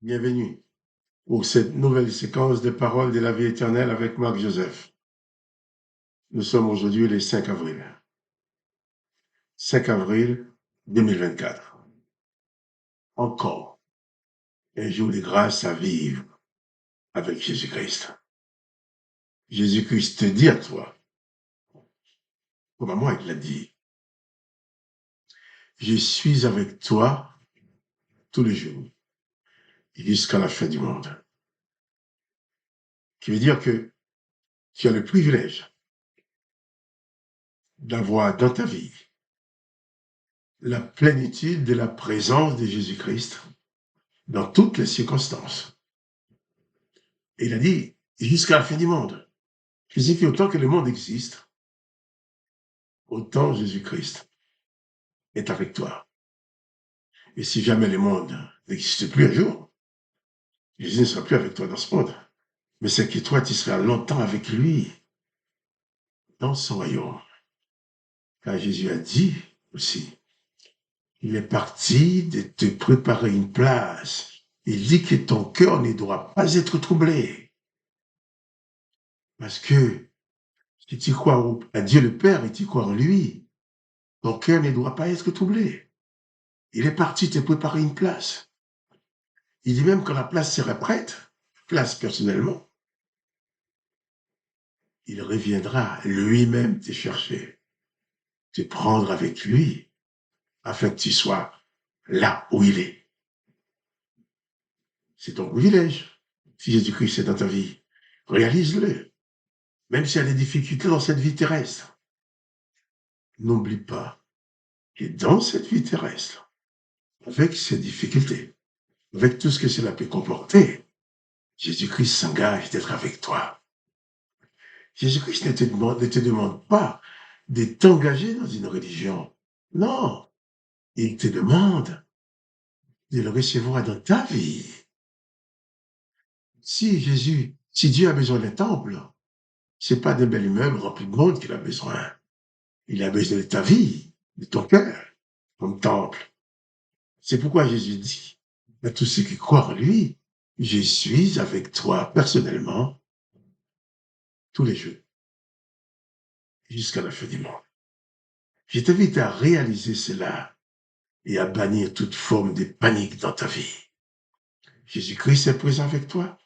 Bienvenue pour cette nouvelle séquence de paroles de la vie éternelle avec Marc Joseph. Nous sommes aujourd'hui le 5 avril. 5 avril 2024. Encore un jour de grâce à vivre avec Jésus-Christ. Jésus-Christ te dit à toi, comme à moi il l'a dit, je suis avec toi tous les jours jusqu'à la fin du monde. Qui veut dire que tu as le privilège d'avoir dans ta vie la plénitude de la présence de Jésus-Christ dans toutes les circonstances. Et il a dit, jusqu'à la fin du monde. Ce qui signifie autant que le monde existe, autant Jésus-Christ est avec toi. Et si jamais le monde n'existe plus un jour, Jésus ne sera plus avec toi dans ce monde. Mais c'est que toi, tu seras longtemps avec lui dans son royaume. Car Jésus a dit aussi, il est parti de te préparer une place. Il dit que ton cœur ne doit pas être troublé. Parce que si tu crois à Dieu le Père et tu crois en lui, ton cœur ne doit pas être troublé. Il est parti te préparer une place. Il dit même quand la place sera prête, place personnellement, il reviendra lui-même te chercher, te prendre avec lui, afin que tu sois là où il est. C'est ton privilège. Si Jésus-Christ est dans ta vie, réalise-le. Même s'il y a des difficultés dans cette vie terrestre, n'oublie pas que dans cette vie terrestre, avec ces difficultés, avec tout ce que cela peut comporter, Jésus-Christ s'engage d'être avec toi. Jésus-Christ ne te demande pas de t'engager dans une religion. Non, il te demande de le recevoir dans ta vie. Si Dieu a besoin d'un temple, c'est pas d'un bel immeuble rempli de monde qu'il a besoin. Il a besoin de ta vie, de ton cœur, comme temple. C'est pourquoi Jésus dit à tous ceux qui croient en lui, je suis avec toi personnellement tous les jours, jusqu'à la fin du monde. Je t'invite à réaliser cela et à bannir toute forme de panique dans ta vie. Jésus-Christ est présent avec toi,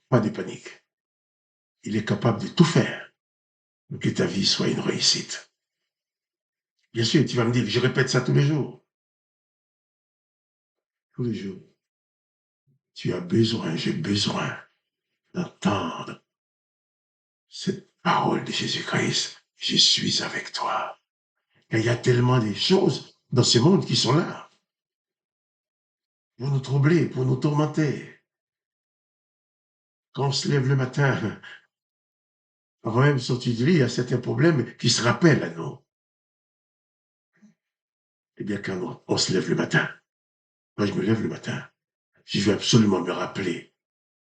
pas de panique. Il est capable de tout faire pour que ta vie soit une réussite. Bien sûr, tu vas me dire, je répète ça tous les jours. Tous les jours. Tu as besoin, j'ai besoin d'entendre cette parole de Jésus-Christ. Je suis avec toi. Et il y a tellement de choses dans ce monde qui sont là pour nous troubler, pour nous tourmenter. Quand on se lève le matin, avant même de sortir du lit, il y a certains problèmes qui se rappellent à nous. Eh bien, quand on se lève le matin, quand je me lève le matin, je veux absolument me rappeler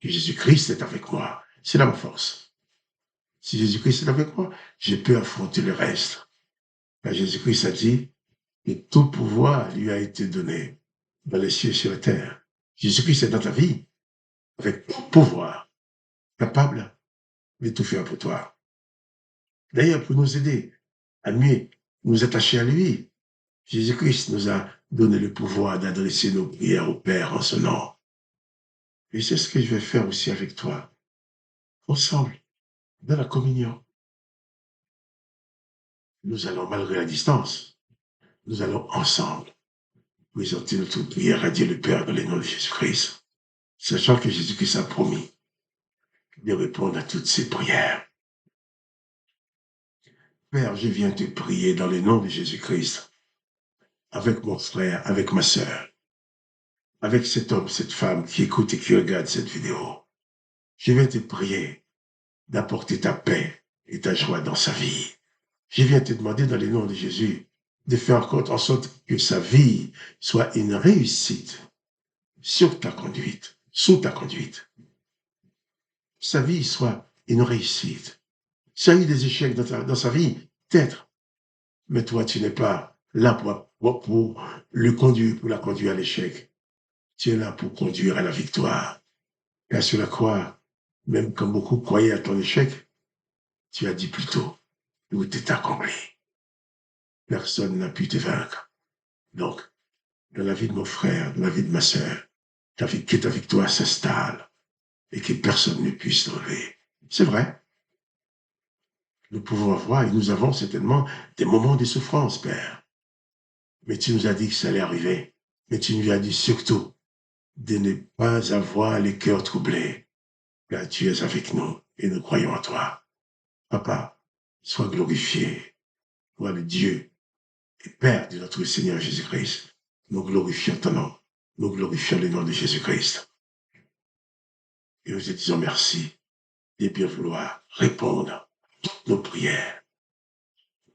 que Jésus-Christ est avec moi. C'est là ma force. Si Jésus-Christ est avec moi, je peux affronter le reste. Car Jésus-Christ a dit que tout pouvoir lui a été donné dans les cieux et sur la terre. Jésus-Christ est dans ta vie avec tout pouvoir, capable de tout faire pour toi. D'ailleurs, pour nous aider à mieux nous attacher à lui, Jésus-Christ nous a donné le pouvoir d'adresser nos prières au Père en son nom. Et c'est ce que je vais faire aussi avec toi, ensemble, dans la communion. Nous allons, malgré la distance, nous allons ensemble présenter notre prière à Dieu le Père dans le nom de Jésus-Christ, sachant que Jésus-Christ a promis de répondre à toutes ces prières. Père, je viens te prier dans le nom de Jésus-Christ, avec mon frère, avec ma sœur, avec cet homme, cette femme qui écoute et qui regarde cette vidéo. Je viens te prier d'apporter ta paix et ta joie dans sa vie. Je viens te demander dans le nom de Jésus de faire en sorte que sa vie soit une réussite sur ta conduite, sous ta conduite. Sa vie soit une réussite. S'il y a eu des échecs dans sa vie, peut-être, mais toi, tu n'es pas là pour le conduire, pour la conduire à l'échec. Tu es là pour conduire à la victoire. Car sur la croix, même quand beaucoup croyaient à ton échec, tu as dit plutôt, tout est accompli. Personne n'a pu te vaincre. Donc, dans la vie de mon frère, dans la vie de ma sœur, que ta victoire s'installe et que personne ne puisse t'enlever. C'est vrai. Nous pouvons avoir, et nous avons certainement, des moments de souffrance, Père. Mais tu nous as dit que ça allait arriver. Mais tu nous as dit surtout de ne pas avoir les cœurs troublés. Car tu es avec nous et nous croyons en toi. Papa, sois glorifié. Toi, le Dieu et Père de notre Seigneur Jésus-Christ. Nous glorifions ton nom. Nous glorifions le nom de Jésus-Christ. Et nous te disons merci de bien vouloir répondre à toutes nos prières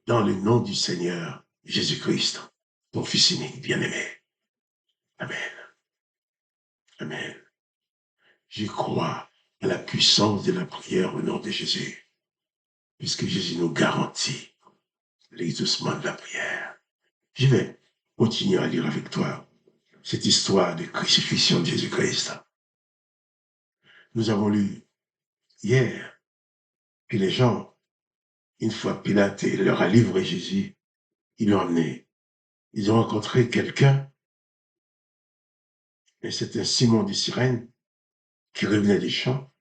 dans le nom du Seigneur Jésus-Christ, ton Fils unique bien-aimé. Amen. Amen. Je crois à la puissance de la prière au nom de Jésus, puisque Jésus nous garantit l'exaucement de la prière. Je vais continuer à lire avec toi cette histoire de crucifixion de Jésus-Christ. Nous avons lu hier que les gens, une fois Pilate leur a livré Jésus, ils l'ont emmené. Ils ont rencontré quelqu'un, et c'était Simon de Cyrène, qui revenait des champs,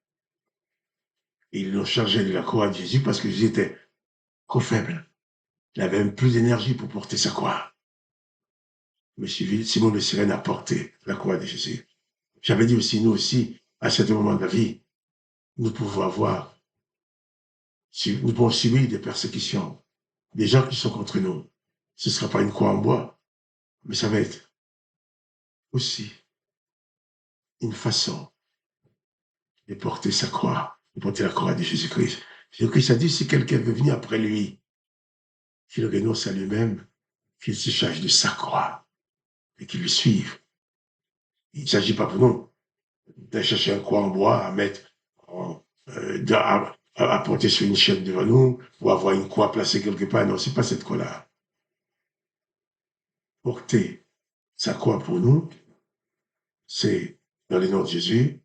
et ils l'ont chargé de la croix de Jésus parce que Jésus était trop faible. Il avait même plus d'énergie pour porter sa croix. Mais Simon de Cyrène a porté la croix de Jésus. J'avais dit aussi, nous aussi, à ce moment de la vie, nous pouvons subir des persécutions, des gens qui sont contre nous. Ce ne sera pas une croix en bois, mais ça va être aussi une façon de porter sa croix, de porter la croix de Jésus-Christ. Jésus-Christ a dit, si quelqu'un veut venir après lui, qu'il renonce à lui-même, qu'il se charge de sa croix et qu'il le suive. Il ne s'agit pas pour nous de chercher un croix en bois à mettre, à porter sur une chaîne devant nous ou avoir une croix placée quelque part. Non, c'est pas cette croix-là. Porter sa croix pour nous, c'est dans le nom de Jésus,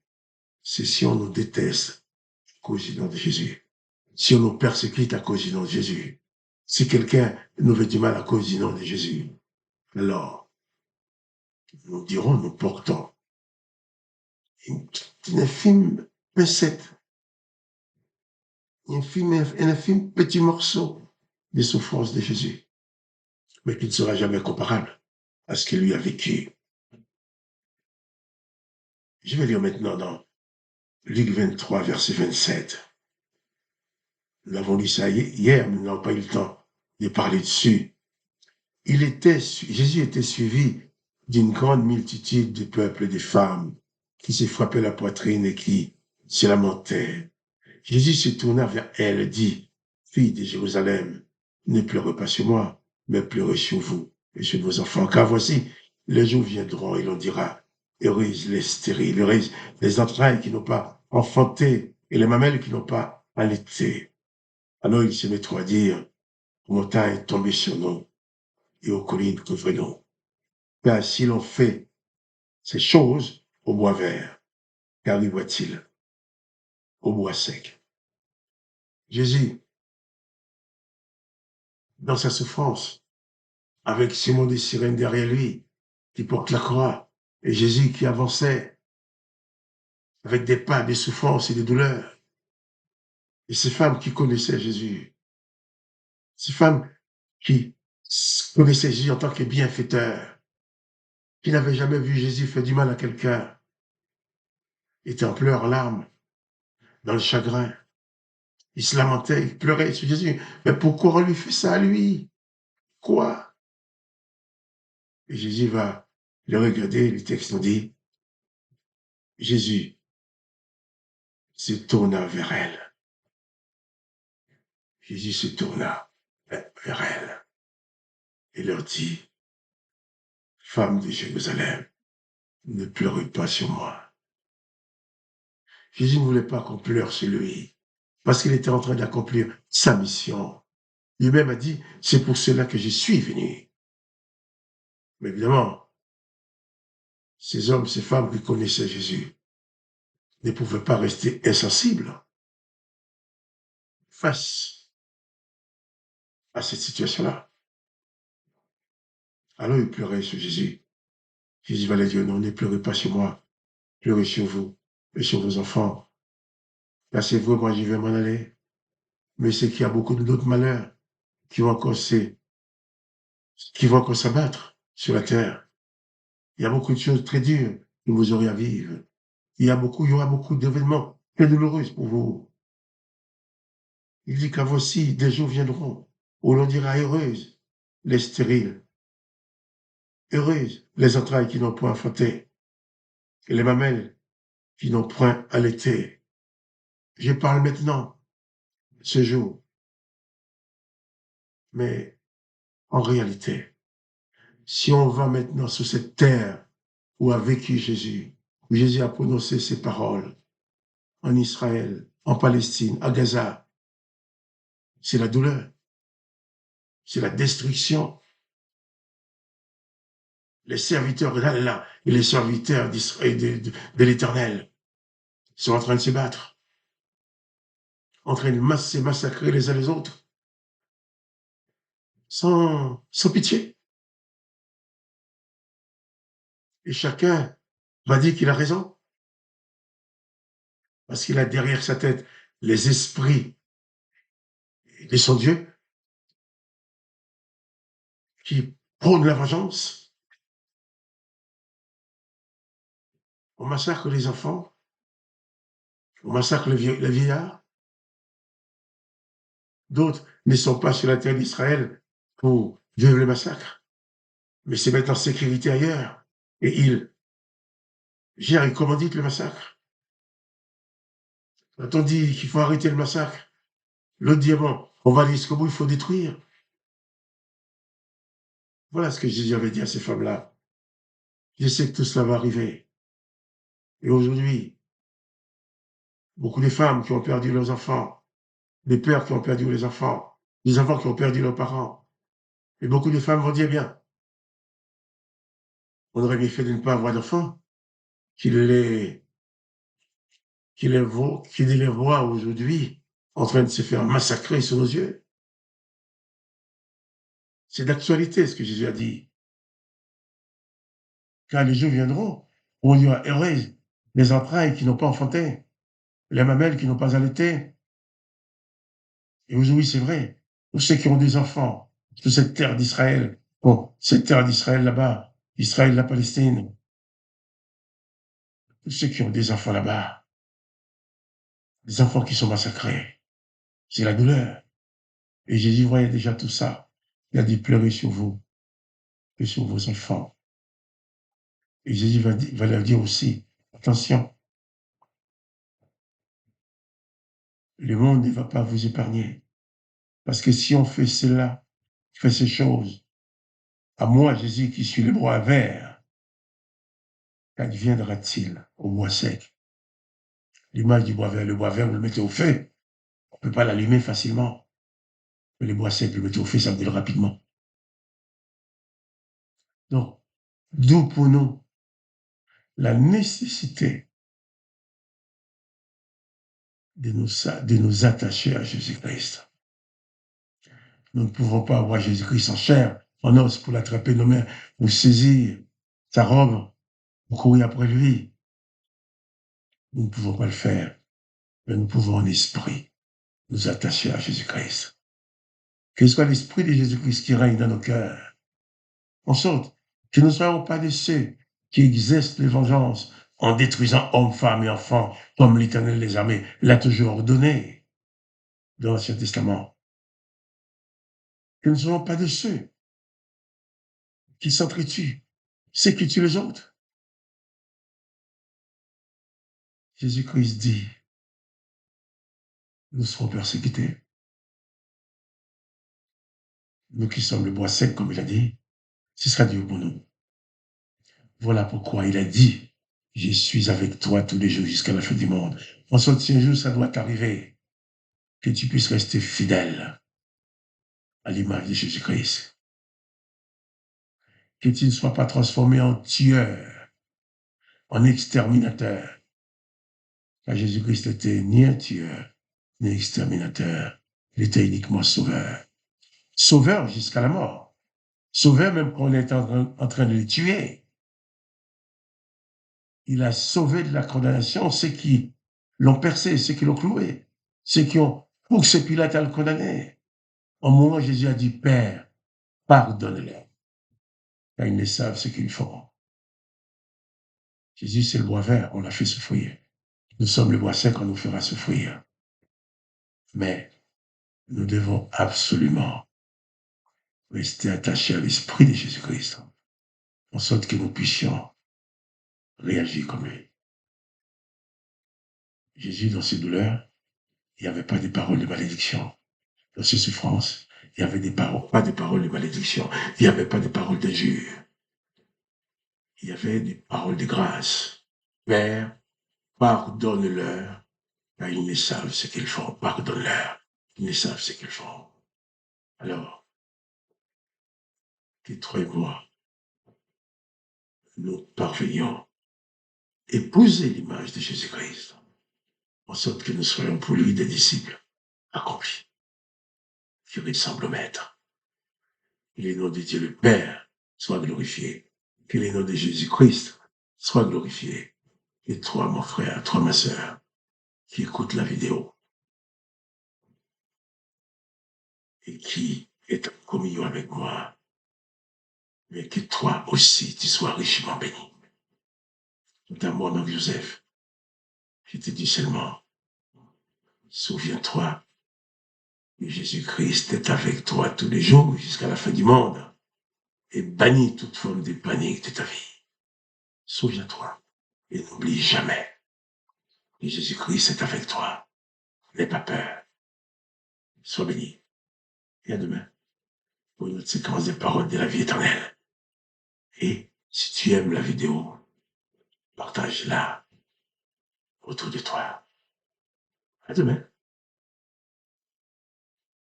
c'est si on nous déteste à cause du nom de Jésus. Si on nous persécute à cause du nom de Jésus. Si quelqu'un nous fait du mal à cause du nom de Jésus, alors nous dirons, nous portons une infime pincette, un infime petit morceau des souffrances de Jésus, mais qui ne sera jamais comparable à ce qu'il lui a vécu. Je vais lire maintenant dans Luc 23, verset 27. Nous avons lu ça hier, mais nous n'avons pas eu le temps de parler dessus. Jésus était suivi d'une grande multitude de peuples et de femmes qui se frappaient la poitrine et qui se lamentaient. Jésus se tourna vers elle et dit, « Fille de Jérusalem, ne pleurez pas sur moi, mais pleurez sur vous et sur vos enfants, car voici, les jours viendront et l'on dira, heureuses les stériles, heureuses les entrailles qui n'ont pas enfanté et les mamelles qui n'ont pas allaité. » Alors il se met à dire, « Montagne tombée sur nous et aux collines couvrez-nous. » Car si l'on fait ces choses au bois vert, qu'arrivera-t-il au bois sec? Jésus, dans sa souffrance, avec Simon de Cyrène derrière lui, qui porte la croix, et Jésus qui avançait avec des pas, des souffrances et des douleurs. Et ces femmes qui connaissaient Jésus, ces femmes qui connaissaient Jésus en tant que bienfaiteur, qui n'avaient jamais vu Jésus faire du mal à quelqu'un, étaient en pleurs, en larmes, dans le chagrin. Ils se lamentaient, ils pleuraient sur Jésus. Mais pourquoi on lui fait ça à lui? Quoi? Et Jésus va le regarder, le texte nous dit, Jésus se tourna vers elle. Jésus se tourna vers elle et leur dit, Femmes de Jérusalem, ne pleurez pas sur moi. Jésus ne voulait pas qu'on pleure sur lui, parce qu'il était en train d'accomplir sa mission. Lui-même a dit, c'est pour cela que je suis venu. Mais évidemment, ces hommes, ces femmes qui connaissaient Jésus ne pouvaient pas rester insensibles face à cette situation-là. Alors ils pleuraient sur Jésus. Jésus va leur dire, non, ne pleurez pas sur moi, pleurez sur vous et sur vos enfants. Là, c'est vrai, moi, je vais m'en aller. Mais c'est qu'il y a beaucoup d'autres malheurs qui vont encore s'abattre sur la terre. Il y a beaucoup de choses très dures que vous aurez à vivre. Il y aura beaucoup d'événements très douloureux pour vous. Il dit qu'à voici, des jours viendront où l'on dira heureuses les stériles, heureuses les entrailles qui n'ont point enfanté, et les mamelles qui n'ont point allaité. Je parle maintenant, ce jour, mais en réalité, si on va maintenant sur cette terre où a vécu Jésus, où Jésus a prononcé ses paroles, en Israël, en Palestine, à Gaza, c'est la douleur, c'est la destruction. Les serviteurs d'Allah et les serviteurs d'Israël, de l'Éternel sont en train de se battre, en train de se massacrer les uns les autres, sans pitié. Et chacun va dire qu'il a raison, parce qu'il a derrière sa tête les esprits de son Dieu qui prônent la vengeance. On massacre les enfants, on massacre les vieillards. D'autres ne sont pas sur la terre d'Israël pour vivre le massacre, mais se mettent en sécurité ailleurs. Et ils gèrent et commanditent le massacre. Quand on dit qu'il faut arrêter le massacre, l'autre dit, bon, on va aller jusqu'au bout, il faut détruire. Voilà ce que Jésus avait dit à ces femmes-là. Je sais que tout cela va arriver. Et aujourd'hui, beaucoup de femmes qui ont perdu leurs enfants, des pères qui ont perdu les enfants qui ont perdu leurs parents. Et beaucoup de femmes vont dire, bien, on aurait bien fait de ne pas avoir d'enfants, qu'il les voit aujourd'hui en train de se faire massacrer sous nos yeux. C'est d'actualité ce que Jésus a dit. Car les jours viendront où on dira heureuses les entrailles qui n'ont pas enfanté, les mamelles qui n'ont pas allaité. Et aujourd'hui, c'est vrai, tous ceux qui ont des enfants sur cette terre d'Israël, bon, cette terre d'Israël là-bas, Israël, la Palestine, tous ceux qui ont des enfants là-bas, des enfants qui sont massacrés, c'est la douleur. Et Jésus voyait déjà tout ça. Il a dit pleurer sur vous et sur vos enfants. Et Jésus va leur dire aussi, attention, le monde ne va pas vous épargner. Parce que si on fait cela, fait ces choses, à moi, Jésus, qui suis le bois vert, qu'adviendra-t-il au bois sec? L'image du bois vert, le bois vert, vous le mettez au feu, on ne peut pas l'allumer facilement. Mais le bois sec, le mettez au feu, ça brûle rapidement. Donc, d'où pour nous la nécessité de nous attacher à Jésus-Christ. Nous ne pouvons pas avoir Jésus-Christ en chair, en os, pour l'attraper nos mains, pour saisir sa robe, pour courir après lui. Nous ne pouvons pas le faire, mais nous pouvons en esprit nous attacher à Jésus-Christ. Que ce soit l'esprit de Jésus-Christ qui règne dans nos cœurs. En sorte que nous ne soyons pas de ceux qui exercent les vengeances en détruisant hommes, femmes et enfants, comme l'Éternel des armées l'a toujours ordonné dans l'Ancien Testament. Que nous ne soyons pas de ceux qui s'entretuent, ceux qui tuent les autres. Jésus-Christ dit, nous serons persécutés. Nous qui sommes le bois sec, comme il a dit, ce sera Dieu pour nous. Voilà pourquoi il a dit, je suis avec toi tous les jours jusqu'à la fin du monde. En sorte, si un jour ça doit t'arriver, que tu puisses rester fidèle à l'image de Jésus-Christ. Que tu ne sois pas transformé en tueur, en exterminateur. Car Jésus-Christ n'était ni un tueur, ni exterminateur. Il était uniquement sauveur. Sauveur jusqu'à la mort. Sauveur même quand on est en train de les tuer. Il a sauvé de la condamnation ceux qui l'ont percé, ceux qui l'ont cloué, ceux qui ont poussé Pilate à le condamner. Au moment où Jésus a dit, Père, pardonne-leur, car ils ne savent ce qu'ils font. Jésus, c'est le bois vert, on l'a fait souffrir. Nous sommes le bois sec, on nous fera souffrir. Mais nous devons absolument rester attachés à l'esprit de Jésus-Christ, en sorte que nous puissions réagir comme lui. Jésus, dans ses douleurs, il n'y avait pas des paroles de malédiction. Dans ses souffrances, il y avait des paroles, pas des paroles de malédiction. Il n'y avait pas des paroles d'injure. Il y avait des paroles de grâce. Père, pardonne-leur, car ils ne savent ce qu'ils font. Pardonne-leur, ils ne savent ce qu'ils font. Alors, que toi et moi, nous parvenions épouser l'image de Jésus-Christ, en sorte que nous soyons pour lui des disciples accomplis, qui ressemblent au Maître. Que le nom de Dieu le Père soit glorifié. Que le nom de Jésus-Christ soit glorifié. Et toi, mon frère, toi, ma sœur, qui écoute la vidéo et qui est en communion avec moi, mais que toi aussi, tu sois richement béni. Tout à moi, Marc-Joseph, je te dis seulement, souviens-toi que Jésus-Christ est avec toi tous les jours jusqu'à la fin du monde et bannis toute forme de panique de ta vie. Souviens-toi et n'oublie jamais que Jésus-Christ est avec toi. N'aie pas peur. Sois béni. Et à demain pour une autre séquence des paroles de la vie éternelle. Et si tu aimes la vidéo, partage-la autour de toi. À demain.